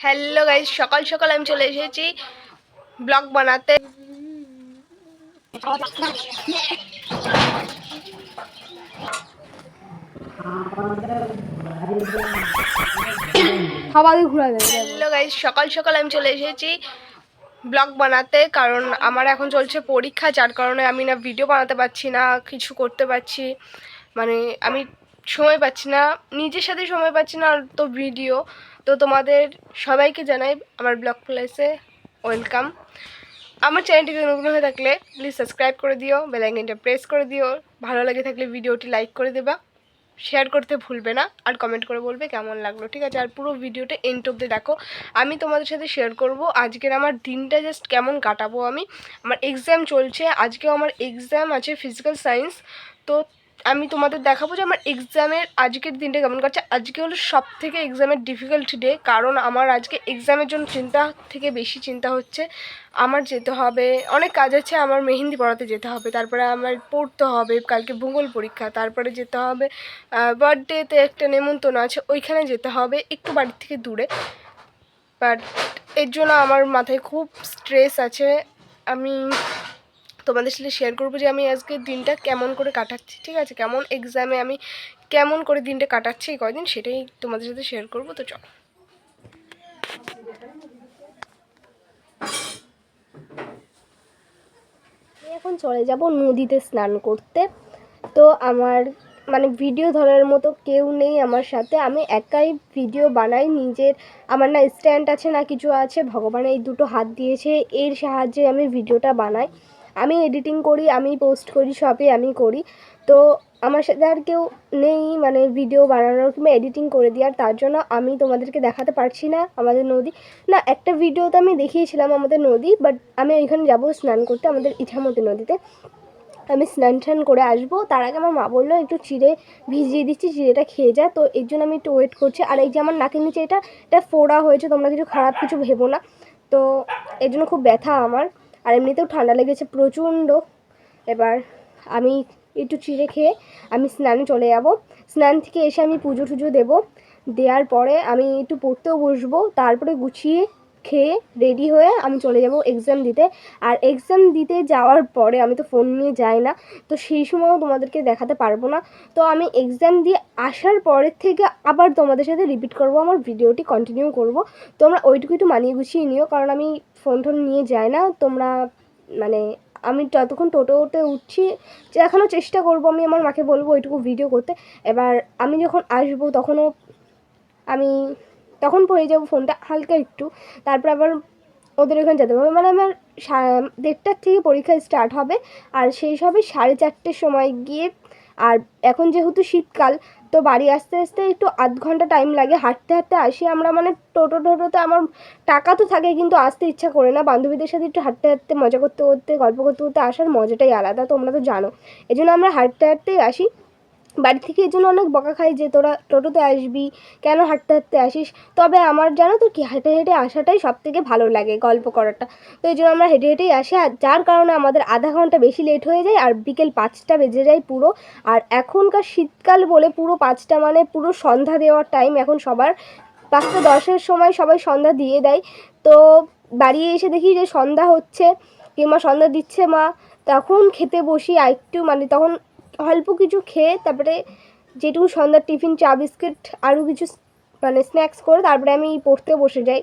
Hello guys, সকাল সকাল আমি চলে এসেছি ব্লগ বানাতে। হ্যালো গাইস, সকাল সকাল আমি চলে এসেছি ব্লগ বানাতে, কারণ আমার এখন চলছে পরীক্ষা, যার কারণে আমি না ভিডিও বানাতে পারছি না, কিছু করতে পারছি মানে আমি সময় পাচ্ছি না, নিজের সাথে সময় পাচ্ছি না তো ভিডিও। তো তোমাদের সবাইকে জানাই আমার ব্লগ প্লেসে ওয়েলকাম। আমার চ্যানেলটিতে নতুন হয়ে থাকলে প্লিজ সাবস্ক্রাইব করে দিও, বেল আইকনটা প্রেস করে দিও, ভালো লাগে থাকলে ভিডিওটি লাইক করে দেবা, শেয়ার করতে ভুলবে না, আর কমেন্ট করে বলবে কেমন লাগলো, ঠিক আছে? আর পুরো ভিডিওটা এন্ড অবধি দেখো। আমি তোমাদের সাথে শেয়ার করব আজকের আমার দিনটা জাস্ট কেমন কাটাবো আমি। আমার এক্সাম চলছে, আজকেও আমার এক্সাম আছে ফিজিক্যাল সায়েন্স। তো আমি তোমাদের দেখাবো যে আমার এক্সামের আজকের দিনটা কেমন কাটছে। আজকে হলো সব থেকে এক্সামের ডিফিকাল্ট ডে, কারণ আমার আজকে এক্সামের জন্য চিন্তা থেকে বেশি চিন্তা হচ্ছে। আমার যেতে হবে, অনেক কাজ আছে, আমার মেহেন্দি পড়াতে যেতে হবে, তারপরে আমার পড়তে হবে, কালকে ভূগোল পরীক্ষা, তারপরে যেতে হবে বার্থডেতে একটা নেমন্তন্ন আছে, ওইখানে যেতে হবে, একটু বাড়ির থেকে দূরে। বাট এর জন্য আমার মাথায় খুব স্ট্রেস আছে। আমি তোমাদের সাথে শেয়ার করবো যে আমি আজকে দিনটা কেমন করে কাটাচ্ছি, ঠিক আছে? কেমন এক্সামে আমি কেমন করে দিনটা কাটাচ্ছি এই কয়দিন, সেটাই তোমাদের সাথে শেয়ার করবো। তো চলো। এখন চলে যাব নদীতে স্নান করতে। তো আমার মানে ভিডিও ধরার মতো কেউ নেই আমার সাথে, আমি একাই ভিডিও বানাই নিজের। আমার না স্ট্যান্ড আছে না কিছু আছে, ভগবান এই দুটো হাত দিয়েছে, এর সাহায্যে আমি ভিডিওটা বানাই। আমি এডিটিং করি, আমি পোস্ট করি, সবই আমি করি। তো আমার সাথে আর কেউ নেই মানে ভিডিও বানানোর কিংবা এডিটিং করে দেওয়ার, তার জন্য আমি তোমাদেরকে দেখাতে পারছি না আমাদের নদী। না, একটা ভিডিওতে আমি দেখিয়েছিলাম আমাদের নদী, বাট আমি ওইখানে যাবো স্নান করতে আমাদের ইছামতি নদীতে। আমি স্নান টান করে আসবো, তার আগে আমার মা বললো একটু চিড়ে ভিজিয়ে দিচ্ছি, চিড়েটা খেয়ে যা। তো এর জন্য আমি একটু ওয়েট করছি। আর এই যে আমার নাকের নিচে এটা ফোড়া হয়েছে, তোমরা কিছু খারাপ কিছু ভেবো না। তো এর জন্য খুব ব্যথা আমার, আর এমনিতেও ঠান্ডা লেগেছে প্রচণ্ড। এবার আমি একটু চিড়ে খেয়ে আমি স্নানে চলে যাব। স্নান থেকে এসে আমি পুজো টুজো দেবো, দেওয়ার পরে আমি একটু পড়তেও বসবো, তারপরে গুছিয়ে খেয়ে রেডি হয়ে আমি চলে যাব এক্সাম দিতে। আর এক্সাম দিতে যাওয়ার পরে আমি তো ফোন নিয়ে যাই না, তো সেই সময়ও তোমাদেরকে দেখাতে পারবো না। তো আমি এক্সাম দিয়ে আসার পরের থেকে আবার তোমাদের সাথে রিপিট করব, আমার ভিডিওটি কন্টিনিউ করব। তোমরা ওইটুকু একটু মানিয়ে গুছিয়ে নিও, কারণ আমি ফোন টোন নিয়ে যাই না। তোমরা মানে আমি যতক্ষণ টোটোতে উঠছি যে এখনও চেষ্টা করবো, আমি আমার মাকে বলবো ওইটুকু ভিডিও করতে। এবার আমি যখন আসবো তখনও আমি তখন পড়ে যাবো ফোনটা হালকা একটু, তারপর আবার ওদের ওখানে যেতে হবে। মানে আমার 1:30টার থেকে পরীক্ষা স্টার্ট হবে, আর শেষ হবে 4:30টের সময় গিয়ে। আর এখন যেহেতু শীতকাল, তো বাড়ি আসতে আসতে একটু আধ ঘন্টা টাইম লাগে, হাঁটতে হাঁটতে আসি আমরা। মানে টোটোতে আমার টাকা তো থাকে, কিন্তু আসতে ইচ্ছা করে না। বান্ধবীদের সাথে একটু হাঁটতে হাঁটতে মজা করতে করতে গল্প করতে করতে আসার মজাটাই আলাদা, তোমরা তো জানো। এই জন্য আমরা হাঁটতে হাঁটতেই আসি। বাড়ি থেকে এই জন্য অনেক বকা খাই যে তোরা টোটোতে আসবি, কেন হাঁটতে হাঁটতে আসিস। তবে আমার জানো তো কি, হেঁটে হেঁটে আসাটাই সব থেকে ভালো লাগে, গল্প করাটা। তো এই জন্য আমরা হেঁটে হেঁটেই আসি, আর যার কারণে আমাদের আধা ঘন্টা বেশি লেট হয়ে যায়, আর বিকেল 5টা বেজে যায় পুরো। আর এখনকার শীতকাল বলে পুরো 5টা মানে পুরো সন্ধ্যা দেওয়ার টাইম এখন সবার। 5টা 10-এর সময় সবাই সন্ধ্যা দিয়ে দেয়। তো বাড়ি এসে দেখি যে সন্ধ্যা হচ্ছে কিংবা সন্ধ্যা দিচ্ছে মা, তখন খেতে বসি। আর একটু মানে তখন অল্প কিছু খেয়ে তারপরে যেটুকু সন্ধ্যার টিফিন, চা বিস্কিট আরও কিছু মানে স্ন্যাক্স করে তারপরে আমি পড়তে বসে যাই।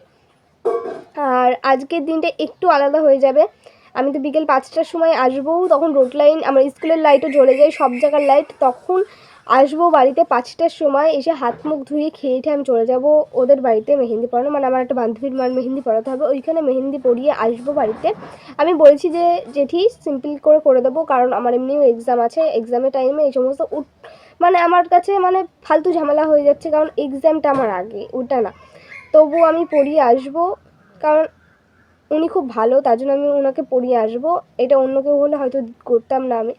আর আজকের দিনটা একটু আলাদা হয়ে যাবে। আমি তো বিকেল 5টার সময় আসবো, তখন রোড লাইন আমার স্কুলের লাইটও জ্বলে যায়, সব জায়গার লাইট। তখন আসবো বাড়িতে 5টার সময়, এসে হাত মুখ ধুয়ে খেয়ে আমি চলে যাব ওদের বাড়িতে মেহেন্দি পড়ানো। মানে আমার একটা বান্ধবীর মার মেহেন্দি পড়াতে হবে, ওইখানে মেহেন্দি পরিয়ে আসবো বাড়িতে। আমি বলছি যে জেঠি সিম্পল করে দেবো, কারণ আমার এমনিও এক্সাম আছে, এক্সামের টাইমে এই সমস্ত মানে আমার কাছে মানে ফালতু ঝামেলা হয়ে যাচ্ছে, কারণ এক্সামটা আমার আগে, ওটা না। তবুও আমি পড়িয়ে আসবো, কারণ উনি খুব ভালো, তার জন্য আমি ওনাকে পড়িয়ে আসবো। এটা অন্য কেউ হলে হয়তো করতাম না, আমি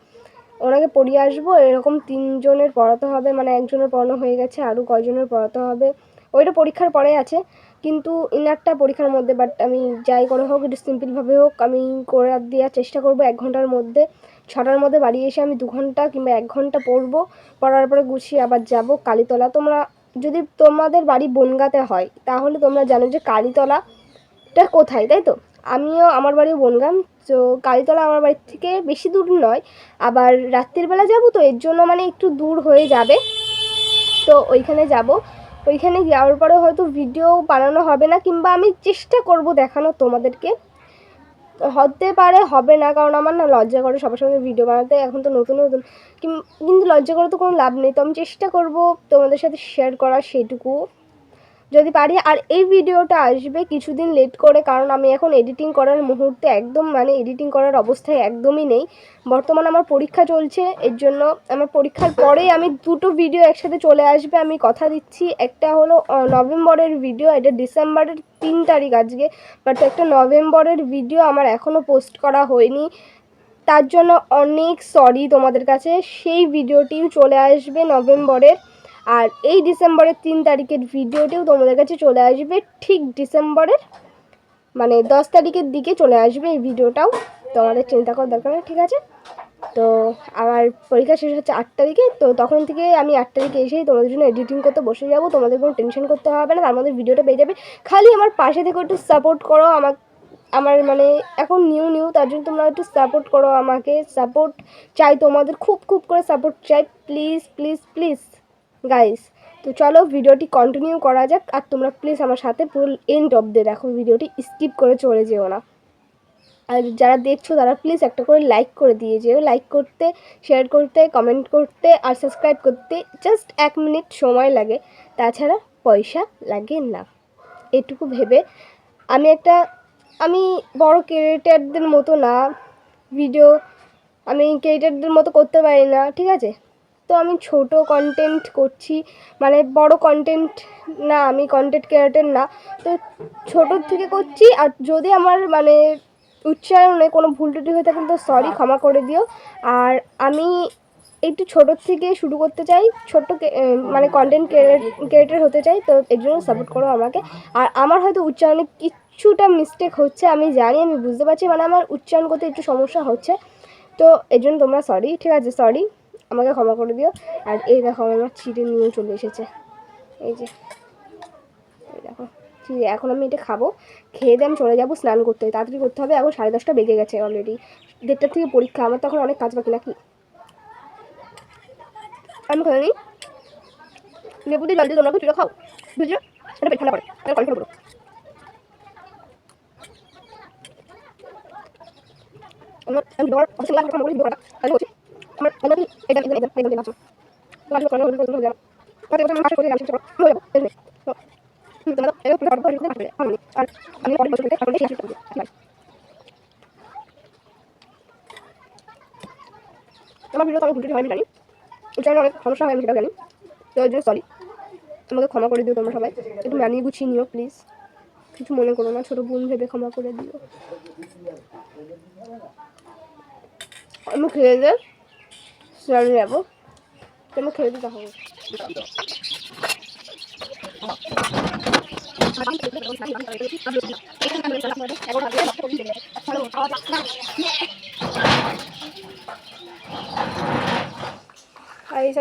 ওনাকে পড়িয়ে আসবো। এরকম 3জনের পড়াতে হবে, মানে একজনের পড়ানো হয়ে গেছে, আরও কয়জনের পড়াতে হবে, ওইটা পরীক্ষার পরে আছে। কিন্তু ইনারটা পরীক্ষার মধ্যে। বাট আমি যাই করে হোক, একটু সিম্পলভাবে হোক আমি করে দেওয়ার চেষ্টা করবো 1 ঘন্টার মধ্যে। 6টার মধ্যে বাড়ি এসে আমি 2 ঘন্টা কিংবা 1 ঘন্টা পড়বো, পড়ার পরে গুছিয়ে আবার যাব কালীতলা। তোমরা যদি তোমাদের বাড়ি বনগাঁতে হয় তাহলে তোমরা জানো যে কালীতলাটা কোথায়, তাই তো? আমার বাড়ি বনগাঁ, তো কালীতলা আমার বাড়ি থেকে বেশি দূর নয়, আবার রাত্রিবেলা যাব তো এর জন্য মানে একটু দূর হয়ে যাবে। তো ওইখানে যাব, ওইখানে যাওয়ার পরে হয়তো ভিডিও বানানো হবে না, কিংবা আমি চেষ্টা করব দেখানো তোমাদেরকে, হতে পারে হবে না, কারণ আমার না লজ্জা করে সবার সঙ্গে ভিডিও বানাতে, এখন তো নতুন নতুন, কিন্তু লজ্জা করে তো কোনো লাভ নেই। তো আমি চেষ্টা করব তোমাদের সাথে শেয়ার করার সেটুকু যদি পারি। আর এই ভিডিওটা আসবে কিছুদিন লেট করে, কারণ আমি এখন এডিটিং করার মুহূর্তে একদম মানে এডিটিং করার অবস্থায় একদমই নেই। বর্তমানে আমার পরীক্ষা চলছে, এর জন্য আমার পরীক্ষার পরেই আমি দুটো ভিডিও একসাথে চলে আসবে, আমি কথা দিচ্ছি। একটা হলো নভেম্বরের ভিডিও, এটা ডিসেম্বরের 3 তারিখ আজকে, বাট একটা নভেম্বরের ভিডিও আমার এখনও পোস্ট করা হয়নি, তার জন্য অনেক সরি তোমাদের কাছে। সেই ভিডিওটিও চলে আসবে নভেম্বরের। আর এই ডিসেম্বরের 3 তারিখের ভিডিওটিও তোমাদের কাছে চলে আসবে ঠিক ডিসেম্বরের মানে 10 তারিখের দিকে চলে আসবে এই ভিডিওটাও, তোমাদের চিন্তা করার দরকার নেই, ঠিক আছে? তো আমার পরীক্ষা শেষ হচ্ছে 8 তারিখে, তো তখন থেকে আমি 8 তারিখে এসেই তোমাদের জন্য এডিটিং করতে বসে যাব, তোমাদের কোনো টেনশন করতে হবে না, তার মধ্যে ভিডিওটা পেয়ে যাবে। খালি আমার পাশে থেকে একটু সাপোর্ট করো আমার মানে এখন নিউ তার জন্য তোমরা একটু সাপোর্ট করো আমাকে, সাপোর্ট চাই তোমাদের, খুব করে সাপোর্ট চাই, প্লিজ প্লিজ প্লিজ গাইস। তো চলো ভিডিওটি কন্টিনিউ করা যাক, আর তোমরা প্লিজ আমার সাথে পুরো এন্ড অবধি দেখো, ভিডিওটি স্কিপ করে চলে যেও না। আর যারা দেখছো তারা প্লিজ একটা করে লাইক করে দিয়ে যেও, লাইক করতে, শেয়ার করতে, কমেন্ট করতে আর সাবস্ক্রাইব করতে জাস্ট 1 মিনিট সময় লাগে, তাছাড়া পয়সা লাগে না। এটুকু ভেবে আমি বড় ক্রিয়েটারদের মতো না, ভিডিও আমি ক্রিয়েটারদের মতো করতে পারি না, ঠিক আছে? তো আমি ছোট কন্টেন্ট করছি, মানে বড় কন্টেন্ট না, আমি কন্টেন্ট ক্রিয়েটার না, তো ছোটোর থেকে করছি। আর যদি আমার মানে উচ্চারণে কোনো ভুল টুটি হয়ে থাকে তো সরি, ক্ষমা করে দিও। আর আমি একটু ছোটোর থেকে শুরু করতে চাই, মানে কন্টেন্ট ক্রিয়েটার হতে চাই, তো এর জন্য সাপোর্ট করো আমাকে। আর আমার হয়তো উচ্চারণে কিছুটা মিস্টেক হচ্ছে, আমি জানি, আমি বুঝতে পারছি, মানে আমার উচ্চারণ করতে একটু সমস্যা হচ্ছে, তো এর জন্য তোমরা সরি, ঠিক আছে? সরি, আমাকে ক্ষমা করে দিও। আর এই দেখো আমার চিড়ে নিয়ে চলে এসেছে, এই যে এই দেখো চিড়ে। এখন আমি এটা খাবো, খেয়ে দিয়ে আমি চলে যাবো স্নান করতে, তাড়াতাড়ি করতে হবে, এখন 10:30 বেজে গেছে অলরেডি, 1:30 থেকে পরীক্ষা, আমার তখন অনেক কাজ বাকি নাকি। আমি খেয়ে নিই, লেবু দিয়ে জল দিয়ে তোমরা চিড়ে খাও, বুঝছো? এটা পেট ঠান্ডা করে, এটা কন্ট্রোল করো। আমি তোমার অবশ্যই লাইক করতে বলি, আমি বলছি আমার এটা ভাবছো তোমার কোনো কোনো যাবে কত কথা আমি ভাষা করে জানতে চাই হলো যাবো তো তোমরা এটা পুরো অর্ধ করতে পারবে আমি আর আমি পরে বসে থেকে সামনে শেষ করব, ঠিক আছে? আমার ভিডিও তো আমি ভুলতে হয়, আমি জানি উচ্চারণে অনেক সমস্যা হয়, আমি সেটাও জানি, তো ওই জন্য সরি, আমাকে ক্ষমা করে দিও তোমরা সবাই, একটু মানিয়ে গুছিয়ে নিও প্লিজ, কিছু মনে করো না, ছোটো বোন ভেবে ক্ষমা করে দিও। আমি খেয়ে দিয়ে স্নানে যাবো, তুমি খেয়ে দিতে হবে।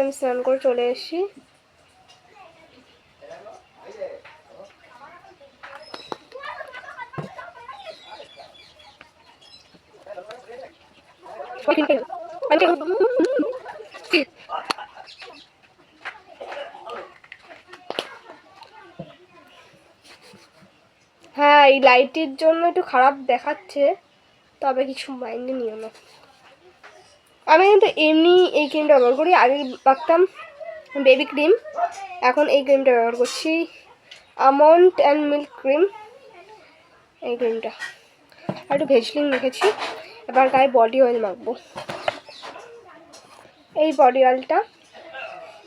আমি স্নান করে চলে এসেছি, হ্যাঁ এই লাইটের জন্য একটু খারাপ দেখাচ্ছে, তবে কিছু মাইন্ডে নিও না। আমি কিন্তু এমনি এই ক্রিমটা ব্যবহার করি, আগে মাখতাম বেবি ক্রিম, এখন এই ক্রিমটা ব্যবহার করছি, আমন্ড অ্যান্ড মিল্ক ক্রিম, এই ক্রিমটা। আর একটু ভেজলিন মেখেছি, এবার গায়ে বডি অয়েল মাখবো। এই বডি অয়েলটা,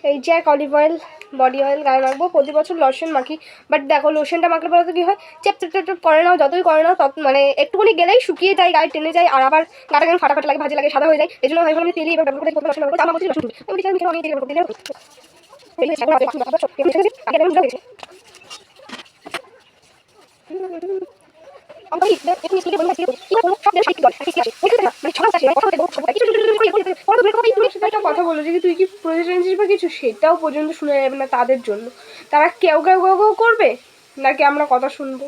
এই Jack olive oil body oil গায়ে মাখবো। প্রতি বছর লোশন মাখি, বাট দেখো লোশনটা মাখলে পরে তো কী হয়, চেপ চেপ চেপ করে নাও, যতই করে নাও তত মানে একটুখানি গেলেই শুকিয়ে যায়, গায়ে টেনে যায়, আর আবার গাটা কেমন ফাটাফাটি লাগে, ভাজি লাগে, সাদা হয়ে যায়। এই জন্য আমি তেলি এবার ব্যবহার করে লোশন ব্যবহার করি, আমার বলছি লোশন আমি দিলাম, আমি তেল ব্যবহার করি, একটা কথা বলো যে তুই কি প্রজেক্ট এনেছিস বা কিছু, সেটাও পর্যন্ত শুনে যাবে না তাদের জন্য। তারা কেউ কেউ কেউ কেউ করবে, নাকি আমরা কথা শুনবো,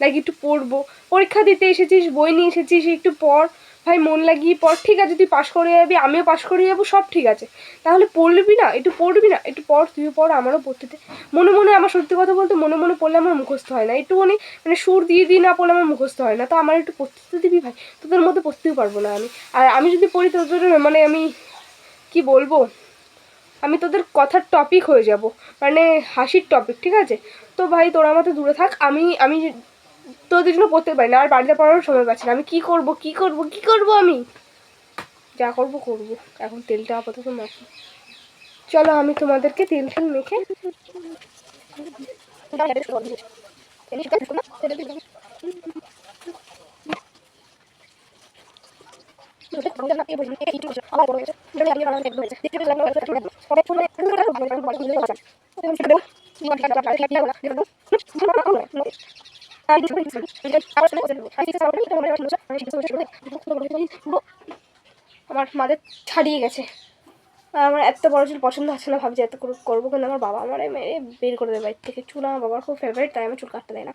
নাকি একটু পড়বো? পরীক্ষা দিতে এসেছিস, বই নিয়ে এসেছিস, একটু পড় ভাই, মন লাগিয়ে পড়। ঠিক আছে তুই পাশ করে যাবি, আমিও পাশ করে যাবো, সব ঠিক আছে, তাহলে পড়বি না? একটু পড়বি না? একটু পড়, তুইও পড়, আমারও পড়তে দে। মনে মনে, আমার সত্যি কথা বলতে মনে মনে পড়লে আমার মুখস্থ হয় না, একটুখানি মানে সুর দিয়ে দিয়ে না পড়লে আমার মুখস্থ হয় না। তো আমার একটু পড়তে তো দিবি ভাই, তোদের মধ্যে পড়তেও পারবো না আমি। আর আমি যদি পড়ি তোদের মানে আমি কি বলবো, আমি তোদের কথার টপিক হয়ে যাব, মানে হাসির টপিক, ঠিক আছে? তো ভাই তোরা আমাকে দূরে থাক, আমি আমি তোদের জন্য পড়তে পারি না, আর বাড়িতে পড়ারও সময় পাচ্ছি না। আমি কি করব কি করব কি করব? আমি যা করব করব। এখন তেলটা আপাতত মাখি। চলো আমি তোমাদেরকে তেল ঠেল মেখে আমার মাদের ছাড়িয়ে গেছে। আমার এত বড় চুল পছন্দ হচ্ছে না, ভাবছি এত করে করবো, কিন্তু আমার বাবা আমার মেরে বের করে দেবে বাড়ির থেকে। চুল আমার বাবার খুব ফেভারিট, তাই আমার চুল কাটতে দেয় না।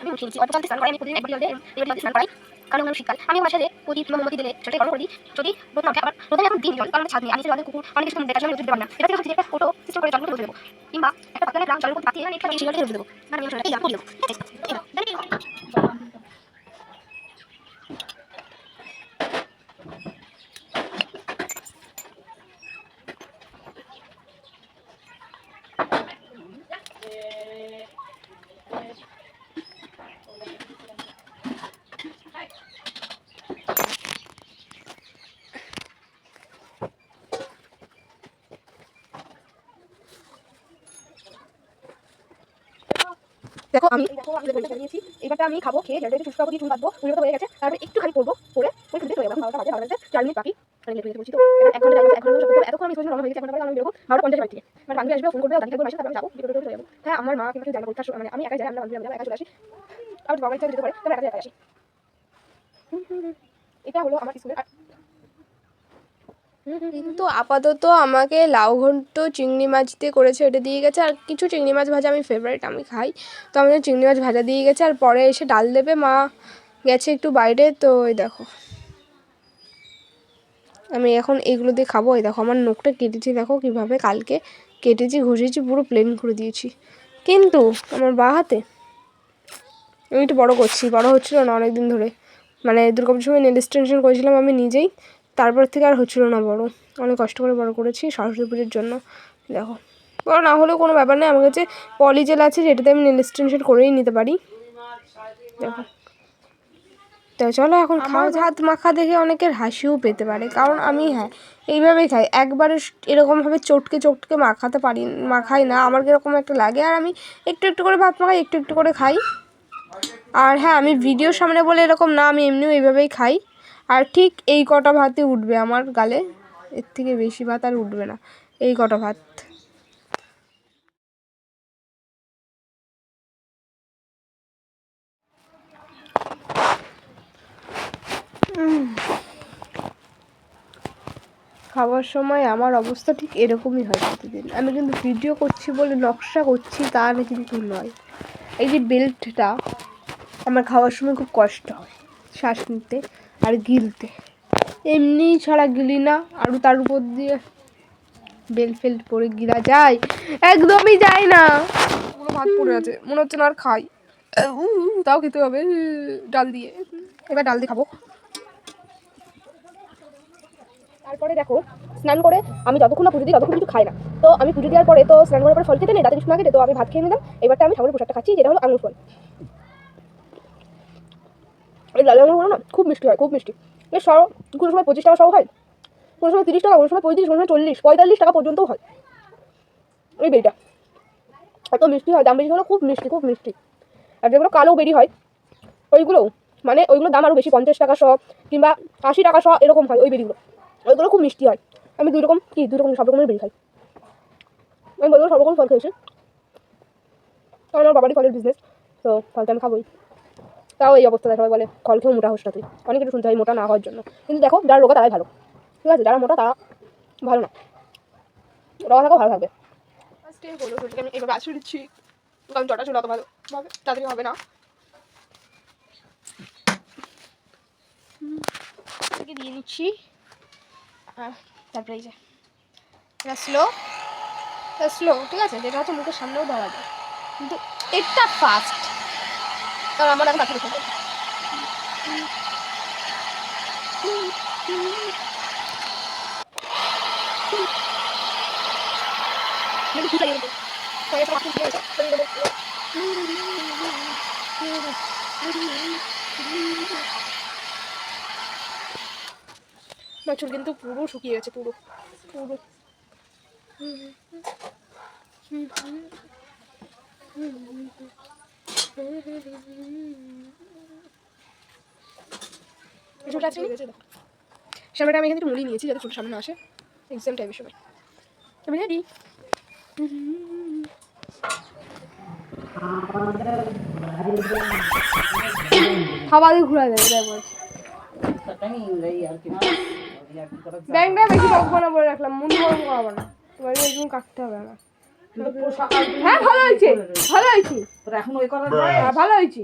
আমি উঠিয়েছি অল্প পানিতে স্নান করাই, আমি প্রতিদিন এক বাটি জল দিয়ে স্নান করাই, কারণ হলো শীতকাল। আমি আমার সাথে প্রদীপ মোমবাতি দিলে সেটাই গরম করে দিই। যদি রোদ না ওঠে, আবার রোদে এখন দিন জল, কারণ ছাদ নেই, আমি জলের কুকুর অনেক কিছু দেখার জন্য দিতে পারি না। এটা থেকে হচ্ছে একটা ফটো সিস্টেম করে জলগুলো দেবো, কিংবা একটা পাতলা গ্রাম জলের মধ্যে পাতিয়ে একটা শিগারে ঢেলে দেবো, না আমি এই করে দেবো। দেখো আমি নিয়েছি, এবারটা আমি খাবো, খেয়ে জলটা একটু শুষ্ক দিয়ে চুল কাটবো, চুলটা হয়ে গেছে, তারপর একটুখানি পরবো, পরে ওই চুলটা চলে যাবো। 12টা বাজে, 4 মিনিট বাকি। আমি লেট বলছি তো এক ঘন্টা টাইম, 1 ঘন্টা করতে হবে। এতক্ষণ আমি সোজা রওনা হয়ে গেছি, 1 ঘন্টা পরে আমি বেরোবো 12:50 বাড়ি থেকে। আমার বান্ধবী আসবে, ফোন করবে, গাড়ি থাকবে, তারপর যাবো, বিকেলে চলে যাবো। হ্যাঁ আমার মা কিংবা কেউ জানা পরীক্ষা, মানে আমি একাই যাই, আমরা বান্ধবী একা চলে আসি। আর বাবার ইচ্ছা যেতে পারে, তবে একা আসি। এটা হলো আমার স্কুলের। কিন্তু আপাতত আমাকে লাউ ঘন্ট চিংড়ি মাছ দিয়ে করেছে, এটা দিয়ে গেছে। আর কিছু চিংড়ি মাছ ভাজা আমি ফেভারিট, আমি খাই, তো আমাদের চিংড়ি মাছ ভাজা দিয়ে গেছে। আর পরে এসে ডাল দেবে, মা গেছে একটু বাইরে। তো এই দেখো আমি এখন এইগুলো দিয়ে খাবো। এই দেখো আমার নখটা কেটেছি, দেখো কীভাবে কালকে কেটেছি, ঘষেছি, পুরো প্লেন করে দিয়েছি। কিন্তু আমার বাঁ হাতে আমি একটু বড়ো করছি, বড়ো হচ্ছিলো না অনেক দিন ধরে, মানে দুর্গাপুজোর সময় নেল এক্সটেনশন করেছিলাম আমি নিজেই, তারপর থেকে আর হচ্ছিলো না বড়ো, অনেক কষ্ট করে বড়ো করেছি সরস্বতী পুজোর জন্য। দেখো বড়ো না হলেও কোনো ব্যাপার নেই, আমার কাছে পলি জেল আছে, যেটাতে আমি নেল এক্সটেনশন করেই নিতে পারি। দেখো তো চলো এখন আমার হাত মাখা দেখে অনেকের হাসিও পেতে পারে, কারণ আমি হ্যাঁ এইভাবেই খাই, একবারে এরকমভাবে চটকে চটকে মাখাই না, আমার কীরকম একটা লাগে। আর আমি একটু একটু করে ভাত মাখাই, একটু একটু করে খাই। আর হ্যাঁ আমি ভিডিওর সামনে বলে এরকম না, আমি এমনিও এইভাবেই খাই। আর ঠিক এই কটা ভাতই উঠবে আমার গালে, এর থেকে বেশি ভাত আর উঠবে না, এই কটা ভাত। খাওয়ার সময় আমার অবস্থা ঠিক এরকমই হয় প্রতিদিন। আমি কিন্তু ভিডিও করছি বলে নকশা করছি তা না, কিন্তু নয়। এই যে বেল্টটা আমার খাওয়ার সময় খুব কষ্ট হয় শ্বাস নিতে আর গিলতে, এমনি ছাড়া গিলি না, আর তার উপর দিয়ে বেল্ট ফেল্ট পরে গিলা যায়, একদমই যায় না। পুরো ভাত পড়ে আছে, মনে হচ্ছে না আর খাই, তাও খেতে হবে ডাল দিয়ে। এবার ডাল দিয়ে খাবো। তারপরে দেখো স্নান করে আমি যতক্ষণ না পুজো দিই ততক্ষণ কিছু খাই না। তো আমি পুজো দেওয়ার পরে তো স্নান করার পরে ফল খেতে নেই, দাঁতে কিছু না খেতে, তো আমি ভাত খেয়ে নিলাম। এবারটা আমি ঠাকুরের প্রসাদটা খাচ্ছি, যেটা হলো আঙুর ফল। এই লাল আঙুরগুলো না খুব মিষ্টি হয়, খুব মিষ্টি। বেশ সহ কোনো সময় 25 টাকা সহ হয়, কোনো সময় 30 টাকা, কোনো সময় 35, কোনো সময় 40, 45 টাকা পর্যন্তও হয় এই বেরিটা। এত মিষ্টি হয়, দাম বেশি হলো, খুব মিষ্টি, খুব মিষ্টি। আর যেগুলো কালো বেরি হয় ওইগুলো মানে ওইগুলোর দাম আরও বেশি, 50 টাকা শ কিংবা 80 টাকা শ এরকম হয় ওই বেরিগুলো। ওইগুলো খুব মিষ্টি হয়। আমি দুই রকম সব রকমের বেরি খাই। আমি বলবো সব রকম ফল খেয়েছি, কারণ আমার বাবারই ফলের বিজনেস, তো ফলটা আমি খাবোই। তাও এই অবস্থা সবাই বলে ফল খেয়েও মোটা হোস না তুই, অনেক কিছু শুনতে হয় মোটা না হওয়ার জন্য। কিন্তু দেখো যারা রোগা তারাই ভালো, ঠিক আছে, যারা মোটা তারা ভালো না, রোগা থাকাও ভালো থাকবে। ফার্স্টে হলো রোজকে আমি এইভাবে আছড়ে দিচ্ছি, কারণ জটা চলে অত ভালো তাড়াতাড়ি হবে না। দিয়ে নিচ্ছি, তারপরে এই যে এটা স্লো, ঠিক আছে, যেটা হচ্ছে মুখের সামনেও দেওয়া যায়, কিন্তু এটা ফাস্ট, কারণ আমার এখন বাকি থাকে। চুল কিন্তু পুরো শুকিয়ে গেছে, পুরো পুরো। সামনেটা আমি এখানে একটু মুড়ি নিয়েছি যাতে চুল সামনে আসে, এক্সাম টাইমের সময়। আমি রেডি। হাওয়া দিয়ে ঘুরা যায়, ব্যাংকটা বেশি বকবানা বলে রাখলাম, মুন্ডু গরম করাবো না, এবার এইগুলো কাটতে হবে না। হ্যাঁ ভালো হয়েছে, ভালো হয়েছে, ভালো হয়েছে।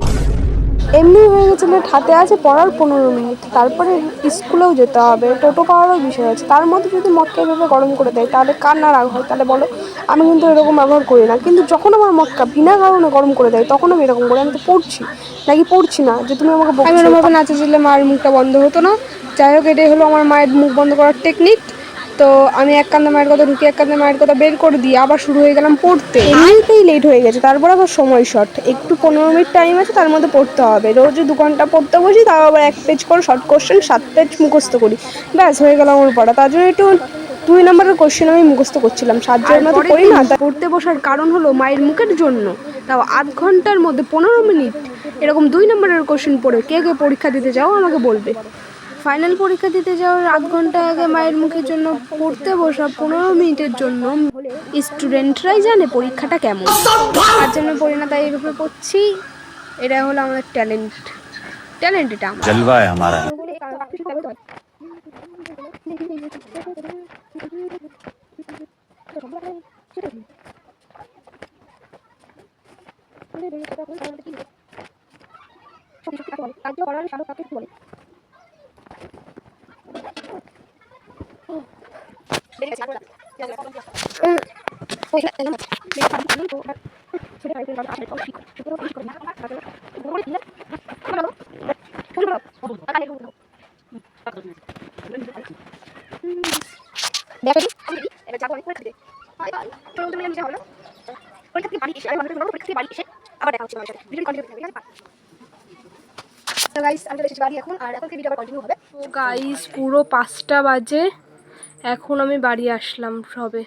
এমনি হয়ে গেছে, হাতে আছে পড়ার 15 মিনিট, তারপরে স্কুলেও যেতে হবে, টোটো পাওয়ারও বিষয় আছে, তার মধ্যে যদি মক্কা এভাবে গরম করে দেয় তাহলে কার না রাগ হয়? তাহলে বলো, আমি কিন্তু এরকম ব্যবহার করি না, কিন্তু যখন আমার মক্কা বিনা কারণে গরম করে দেয় তখন আমি এরকম করি। আমি তো পড়ছি নাকি পড়ছি না যে তুমি আমাকে বলছো? আমি এরকমভাবে নাচে দিলে মায়ের মুখটা বন্ধ হতো না। যাই হোক, এটাই হলো আমার মায়ের মুখ বন্ধ করার টেকনিক। তো আমি এক কান্দে মায়ের কথা ঢুকে এক কান্দে মায়ের কথা বের করে দিয়ে আবার শুরু হয়ে গেলাম পড়তে। এমনিতেই লেট হয়ে গেছে, তারপর আবার সময় শর্ট, একটু 15 মিনিট টাইম আছে, তার মধ্যে পড়তে হবে। রোজ 2 ঘন্টা পড়তে বসি, তাও আবার 1 পেজ করে শর্ট কোশ্চেন 7 পেজ মুখস্থ করি, ব্যাস হয়ে গেল আমার পড়া। তার জন্য একটু 2 নম্বরের কোশ্চেন আমি মুখস্থ করছিলাম, 7 জনের মতো করি না। পড়তে বসার কারণ হলো মায়ের মুখের জন্য, তাও আধ ঘন্টার মধ্যে 15 মিনিট এরকম 2 নম্বরের কোশ্চেন পড়ে কে কে পরীক্ষা দিতে যাও আমাকে বলবে। ফাইনাল পরীক্ষা দিতে যাওয়ার আধ ঘন্টা আগে মায়ের মুখের জন্য পড়তে বসা 15 মিনিটের জন্য স্টুডেন্টরাই জানে পরীক্ষাটা কেমন, তার জন্য পড়ি না, তাই এইভাবে পড়ছি। এটা হলো আমাদের ট্যালেন্ট, এটা আমার জলওয়া है हमारा। গাইস পুরো 5টা বাজে, এখন আমি বাড়ি আসলাম সবে।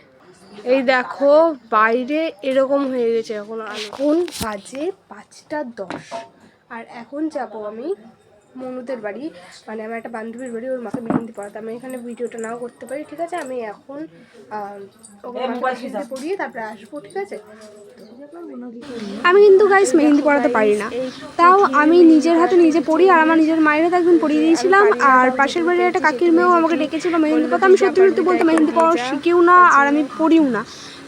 এই দেখো বাইরে এরকম হয়ে গেছে এখন বাজে 5টা 10, আর এখন যাব আমি মনুদের বাড়ি, মানে আমার একটা বান্ধবীর বাড়ি, ওর মাকে মেহেন্দি পড়াতে। আমি এখানে ভিডিওটা নাও করতে পারি, ঠিক আছে, আমি এখন মেহেন্দি পড়িয়ে তারপরে আসবো, ঠিক আছে। আমি কিন্তু গাইস মেহেন্দি পড়াতে পারি না, তাও আমি নিজের হাতে নিজে পড়ি, আর আমার নিজের মায়ের হাতে একদিন পড়িয়ে দিয়েছিলাম। আর পাশের বাড়ির একটা কাকির মেয়েও আমাকে ডেকেছিল মেহেন্দি পড়াতে। আমি সত্যি সত্যি বলতে মেহেন্দি পড়া শিখিও না, আর আমি পড়িও না,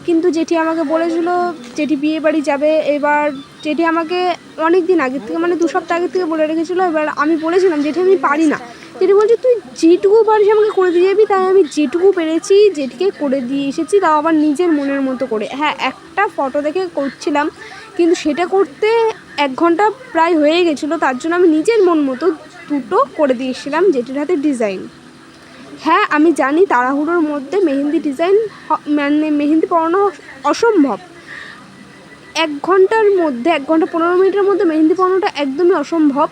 কিন্তু জেঠি আমাকে বলেছিল, জেঠি বিয়ে বাড়ি যাবে এবার, জেঠি আমাকে অনেক দিন আগের থেকে, মানে 2 সপ্তাহ আগের থেকে বলে রেখেছিলো। এবার আমি বলেছিলাম জেঠি আমি পারি না, জেঠি বলছে তুই যেটুকু পারিস আমাকে করে দিয়ে যাবি। তাই আমি যেটুকু পেরেছি জেঠিকে করে দিয়ে এসেছি, তাও আবার নিজের মনের মতো করে। হ্যাঁ, একটা ফটো দেখে করছিলাম, কিন্তু সেটা করতে 1 ঘন্টা প্রায় হয়ে গেছিলো, তার জন্য আমি নিজের মন মতো 2টো করে দিয়েছিলাম জেঠির হাতে ডিজাইন। হ্যাঁ আমি জানি তাড়াহুড়োর মধ্যে মেহেন্দি ডিজাইন মানে মেহেন্দি পড়ানো অসম্ভব, 1 ঘন্টার মধ্যে 1 ঘন্টা 15 মিনিটের মধ্যে মেহেন্দি পড়ানোটা একদমই অসম্ভব।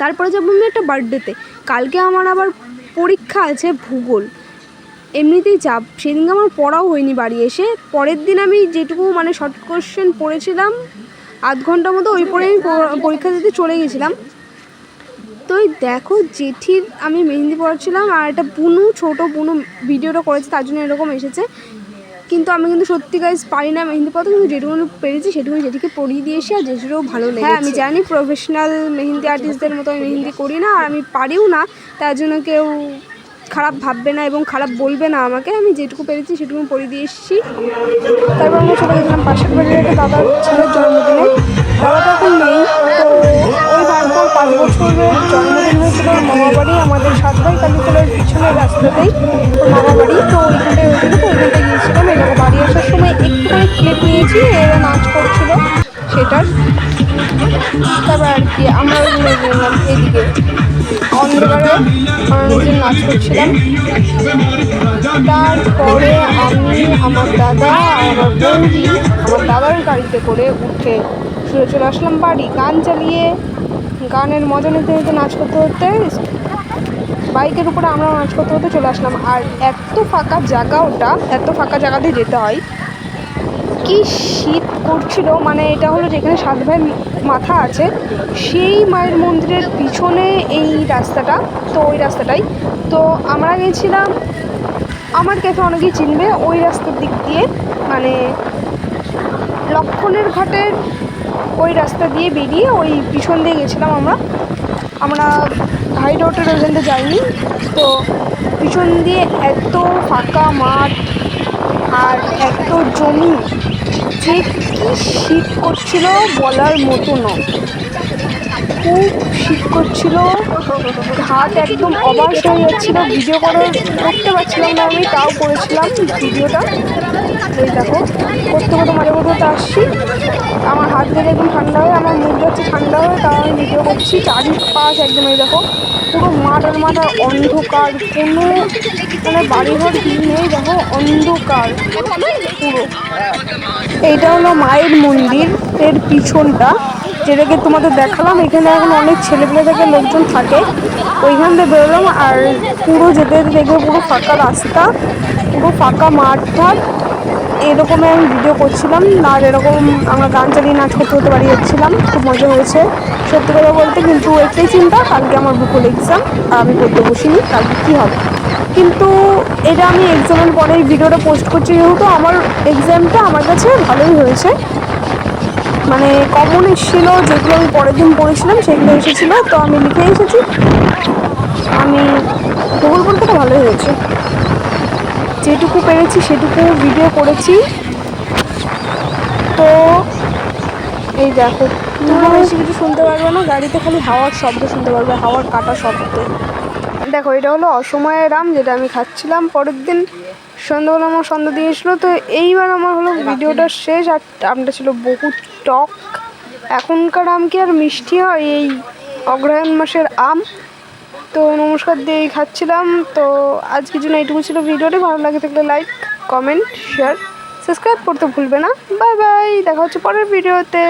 তারপরে যাবো আমি একটা বার্থডেতে, কালকে আমার আবার পরীক্ষা আছে ভূগোল, এমনিতেই চাপ, সেদিনকে আমার পড়াও হয়নি বাড়ি এসে। পরের দিন আমি যেটুকু মানে শর্ট কোশ্চেন পড়েছিলাম আধ ঘন্টা মতো, ওই পরে আমি পরীক্ষা দিতে চলে গেছিলাম। তো ওই দেখো জেঠির আমি মেহেন্দি পড়াচ্ছিলাম, আর একটা বুনু, ছোটো বুনু ভিডিওটা করেছে, তার জন্য এরকম এসেছে। কিন্তু আমি কিন্তু সত্যি গাইজ পারি না মেহেন্দি পড়াতে, কিন্তু যেটুকুনি পেরেছি সেটুকুনি জেঠিকে পরিয়ে দিয়েছি, আর জেঠিরও ভালো লেগেছে। হ্যাঁ আমি জানি প্রফেশনাল মেহেন্দি আর্টিস্টদের মতো আমি মেহেন্দি করি না, আর আমি পারিও না, তার জন্য কেউ খারাপ ভাববে না এবং খারাপ বলবে না আমাকে। আমি যেটুকু পেরেছি সেটুকু পরিয়ে দিয়ে এসেছি। তারপর আমরা চলে গেছিলাম পাশের বাড়ির একটা দাদার ছেলের জন্মদিনে। দাদাটা এখন নেই, তো ওই ভাইপোর 5 বছরের জন্মদিন হয়েছিল ওর মামা বাড়ি, আমাদের সাতভাই কালীতলার পিছনের রাস্তাতেই ওর মামা বাড়ি। তো ওইখানটায় হয়েছিল, তো ওইখানটায় গিয়েছিলাম। এই দেখো বাড়ি আসার সময় একটুখানি ক্লিপ নিয়েছি, এরা নাচ করছিল সেটার। তারপর আর কি আমরা নিয়ে গেলাম এদিকে অন্ধকারে, আমরা নিজের নাচ করছিলাম। তারপরে আমি, আমার দাদা আর আমার বৌদি আমার দাদার গাড়িতে করে উঠে শুয়ে চলে আসলাম বাড়ি, গান চালিয়ে, গানের মজা নিতে নিতে নাচ করতে করতে, বাইকের উপরে আমরা নাচ করতে করতে চলে আসলাম। আর এত ফাঁকা জায়গা, ওটা এত ফাঁকা জায়গাতে যেতে হয়, কি শীত করছিল। মানে এটা হলো যেখানে সাত ভাইয়ের মাথা আছে, সেই মায়ের মন্দিরের পিছনে এই রাস্তাটা, তো ওই রাস্তাটাই। তো আমরা গেছিলাম, আমার ক্যাফে অনেকেই চিনবে, ওই রাস্তার দিক দিয়ে, মানে লক্ষণের ঘাটের ওই রাস্তা দিয়ে বেরিয়ে ওই পিছন দিয়ে গেছিলাম আমরা হাই রোডের ওখানটা যাইনি। তো পিছন দিয়ে এত ফাঁকা মাঠ আর এত জমি, যে কি শীত করছিল বলার মতো না, খুব শীত করছিল, হাত একদম অবাস হয়ে যাচ্ছিল, ভিডিও করতে পারছিলাম না আমি, তাও করেছিলাম ভিডিওটা। এই দেখো করতে করতে মাঝে মধ্যে আসছি, আমার হাত থেকে একদম ঠান্ডা হয়ে, আমার মুখ যাচ্ছে ঠান্ডা হয়ে, তাও আমি ভিডিও করছি। চারিপাশ একদম এই দেখো পুরো মাঠ আর অন্ধকার, কোনো মানে বাড়িঘর নেই, দেখো অন্ধকার পুরো। এইটা হলো মায়ের মন্দির এর পিছনটা, যেটাকে তোমাদের দেখালাম। এখানে এখন অনেক ছেলেপেলে থেকে লোকজন থাকে, ওইখান থেকে বেরোলাম। আর পুরো যেতে যেতে দেখবে পুরো ফাঁকা রাস্তা, পুরো ফাঁকা মাঠ ঘাট, এরকমই আমি ভিডিও করছিলাম। আর এরকম আমরা গান চালিয়ে নাচ করতে করতে বাড়ি যাচ্ছিলাম, খুব মজা হয়েছে সত্যি কথা বলতে। কিন্তু একটাই চিন্তা, কালকে আমার ভূগোল এক্সাম, আর আমি পড়তে বসিনি, কালকে কী হবে। কিন্তু এটা আমি এক্সামের পরে এই ভিডিওটা পোস্ট করছি, যেহেতু আমার এক্সামটা আমার কাছে ভালোই হয়েছে, মানে কমন এসেছিলো, যেগুলো আমি পরের দিন পড়েছিলাম সেগুলো এসেছিলো, তো আমি লিখে এসেছি। আমি ভূগোল পরীক্ষাটা ভালোই হয়েছে, যেটুকু পেরেছি সেটুকু ভিডিও করেছি। তো এই দেখো, তোমরা বেশি কিছু শুনতে পারবে না, গাড়িতে খালি হাওয়ার শব্দ শুনতে পারবে, হাওয়ার কাটা শব্দ। দেখো এটা হলো অসময়ের আম, যেটা আমি খাচ্ছিলাম। পরের দিন সন্ধ্যাবেলা আমার সন্ধ্যা দিয়ে এসলো, তো এইবার আমার হলো ভিডিওটা শেষ। আর আমটা ছিল বহু টক, এখনকার আম কি আর মিষ্টি হয়, এই অগ্রহায়ণ মাসের আম। তো নমস্কার দিয়ে খাচ্ছিলাম। তো আজকের জন্য এইটুকু ছিল ভিডিওটি, ভালো লাগে থাকলে লাইক, কমেন্ট, শেয়ার, সাবস্ক্রাইব করতে ভুলবে না। বাই বাই, দেখা হচ্ছে পরের ভিডিওতে।